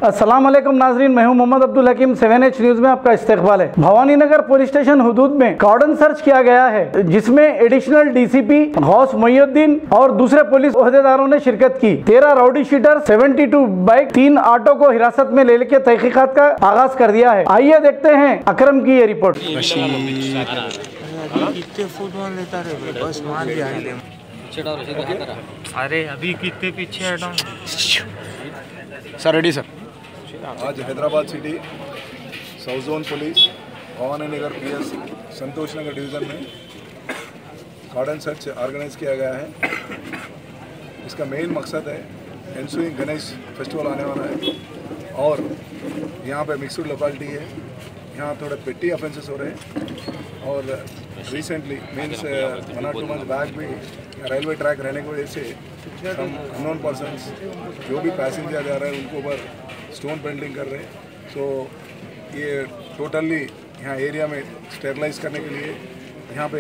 अस्सलाम वालेकुम नाजरीन, मैं हूं मोहम्मद अब्दुल हकीम। 7H न्यूज में आपका इस्तकबाल है। भवानी नगर पुलिस स्टेशन हुदूद में कॉर्डन सर्च किया गया है, जिसमें एडिशनल डीसीपी गौस मोइनुद्दीन और दूसरे पुलिस ओहदेदारों ने शिरकत की। 13 राउडी शीटर, 72 बाइक, 3 ऑटो को हिरासत में लेकर तहकीकात का आगाज कर दिया है। आइए देखते हैं अकरम की ये रिपोर्ट। अरे अभी कितने पीछे हटा सर। Ready sir. आज Hyderabad city south zone police Bhavani Nagar PS Santosh Nagar division में कॉर्डन सर्च ऑर्गेनाइज किया गया है। इसका मेन मकसद है एनसुइंग गणेश फेस्टिवल आने वाला है और यहाँ पे मिक्सड लोकेलिटी है। यहाँ थोड़े पेटी ऑफेंसेस हो रहे हैं और recently means 1 or 2 months back भी रेलवे ट्रैक रहने की वजह से हम अननोन पर्सन्स जो भी पैसेंजर जा रहे हैं उनके ऊपर स्टोन पेंटिंग कर रहे हैं। सो ये टोटली यहाँ एरिया में स्टेरलाइज करने के लिए, यहाँ पे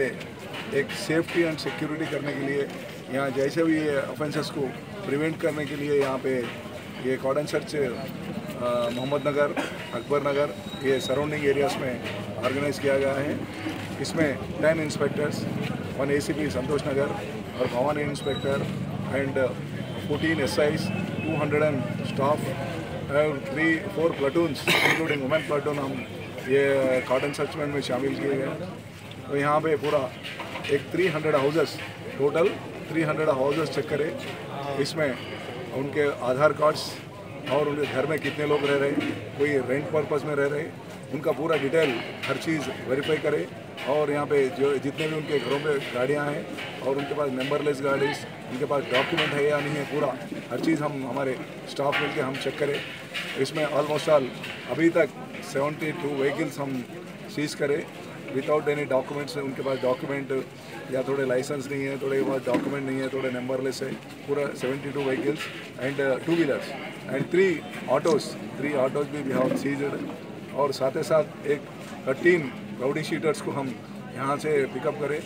एक सेफ्टी एंड सिक्योरिटी करने के लिए, यहाँ जैसे भी ये ऑफेंसेस को प्रिवेंट करने के लिए यहाँ पे ये कॉर्डन सर्च मोहम्मद नगर, अकबर नगर, ये सराउंडिंग एरियाज में ऑर्गेनाइज किया गया है। इसमें 10 इंस्पेक्टर्स, 1 ACP संतोष नगर और Bhavani inspector and 14 SIs, 200 staff और 3-4 प्लाटून्स इंक्लूडिंग वुमेन प्लाटून हम ये कॉर्डन सर्चमेंट में शामिल किए गए। तो यहाँ पे पूरा एक 300 हाउसेस, टोटल 300 हाउसेस चेक करें। इसमें उनके आधार कार्ड्स और उनके घर में कितने लोग रह रहे हैं, कोई रेंट पर्पस में रह रहे हैं, उनका पूरा डिटेल हर चीज़ वेरीफाई करें। और यहाँ पे जो जितने भी उनके घरों पे गाड़ियाँ हैं और उनके पास नंबरलेस गाड़ीज, उनके पास डॉक्यूमेंट है या नहीं है, पूरा हर चीज़ हम हमारे स्टाफ मिलकर हम चेक करें। इसमें ऑलमोस्ट ऑल अभी तक 72 व्हीकल्स हम सीज करें विदाउट एनी डॉक्यूमेंट्स। उनके पास डॉक्यूमेंट या थोड़े लाइसेंस नहीं है, थोड़े पास डॉक्यूमेंट नहीं है, थोड़े नंबरलेस है। पूरा 72 vehicles and 2 wheelers and 3 autos भी वी हैव सीज्ड। और साथ ही साथ एक 13 राउडी शीटर्स को हम यहाँ से पिकअप करें।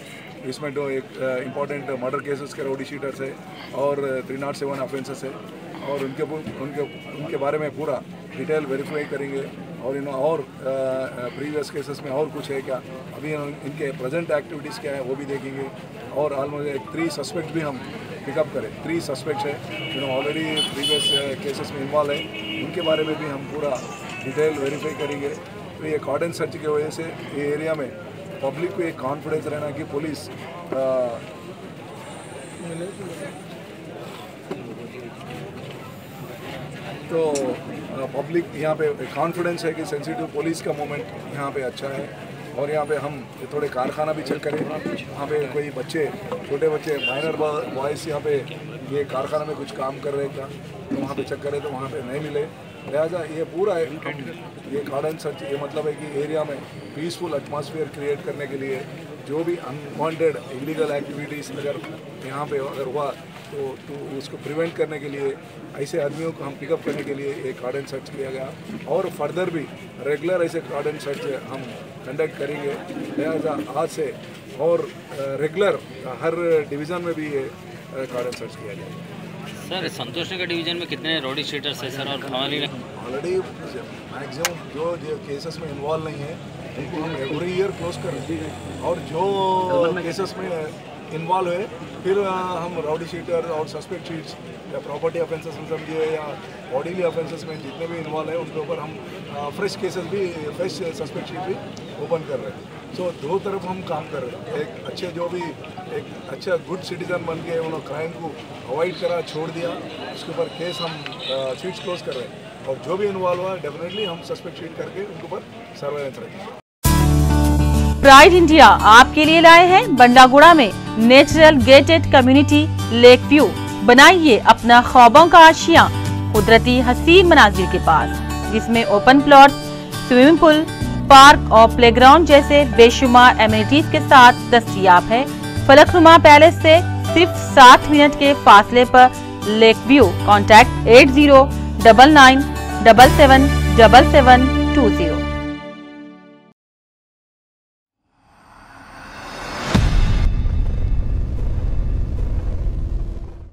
इसमें जो एक इम्पॉर्टेंट मर्डर केसेस के राउडी शीटर्स है और 307 ऑफेंसेस है और उनके बारे में पूरा डिटेल वेरीफाई करेंगे। और और प्रीवियस केसेस में और कुछ है क्या, अभी इनके प्रेजेंट एक्टिविटीज़ क्या है वो भी देखेंगे। और ऑलमोस्ट 3 सस्पेक्ट भी हम पिकअप करें। 3 सस्पेक्ट्स है ऑलरेडी प्रीवियस केसेस में इन्वॉल्व है, उनके बारे में भी हम पूरा डिटेल वेरीफाई करेंगे। तो ये कॉर्डन सर्च की वजह से ये एरिया में पब्लिक को एक कॉन्फिडेंस रहना कि पुलिस तो पब्लिक यहाँ पे कॉन्फिडेंस है कि सेंसिटिव पुलिस का मूवमेंट यहाँ पे अच्छा है। और यहाँ पे हम थोड़े कारखाना भी चेक करें। वहाँ पे कोई बच्चे, छोटे बच्चे, माइनर बॉयज़ यहाँ पे ये कारखाना में कुछ काम कर रहे क्या, तो वहाँ पे चेक करें तो वहाँ पे नहीं मिले। लिहाजा ये पूरा ये कॉर्डन सर्च ये मतलब है कि एरिया में पीसफुल एटमॉस्फेयर क्रिएट करने के लिए जो भी अनवांटेड इलीगल एक्टिविटीज़ अगर यहाँ पे अगर हुआ तो उसको प्रिवेंट करने के लिए ऐसे आदमियों को हम पिकअप करने के लिए एक कॉर्डन सर्च किया गया। और फर्दर भी रेगुलर ऐसे कॉर्डन सर्च हम कंडक्ट करेंगे। लिहाजा आज से और रेगुलर हर डिवीज़न में भी ये कॉर्डन सर्च किया जाएगा। सर, संतोष नगर डिवीजन में कितने रोडी शीटर्स है सर? और भवानी ऑलरेडी मैक्सिमम जो केसेस में इन्वॉल्व नहीं है उनको हम एवरी ईयर क्लोज कर रहे हैं। और जो केसेस में इन्वॉल्व है फिर हम राउडी शीटर और सस्पेक्ट शीट्स या प्रॉपर्टी ऑफेंसेस में समझिए या बॉडीली ऑफेंसेस में जितने भी इन्वॉल्व है उनके ऊपर हम फ्रेश केसेस भी, फ्रेश सस्पेक्ट शीट भी ओपन कर रहे हैं। सो दो तरफ हम काम कर रहे हैं। एक अच्छे जो भी एक अच्छा गुड सिटीजन बन के उन्होंने क्राइम को अवॉइड करा, छोड़ दिया, उसके ऊपर केस हम शीट्स क्लोज कर रहे हैं। और जो भी इन्वॉल्व हुआ डेफिनेटली हम सस्पेक्ट शीट करके उनके ऊपर सर्वेलेंस रखेंगे। प्राइड इंडिया आपके लिए लाए हैं बंडागुड़ा में natural gated community lake view. बनाइए अपना ख्वाबों का आशियां कुदरती हसीन मनाजिर के पास, जिसमें open plot, swimming pool, park और प्लेग्राउंड जैसे बेशुमार एमिनिटीज के साथ दस्तयाब है। फलकनुमा पैलेस से सिर्फ 7 मिनट के फासले पर लेक व्यू। कॉन्टैक्ट 8099777720।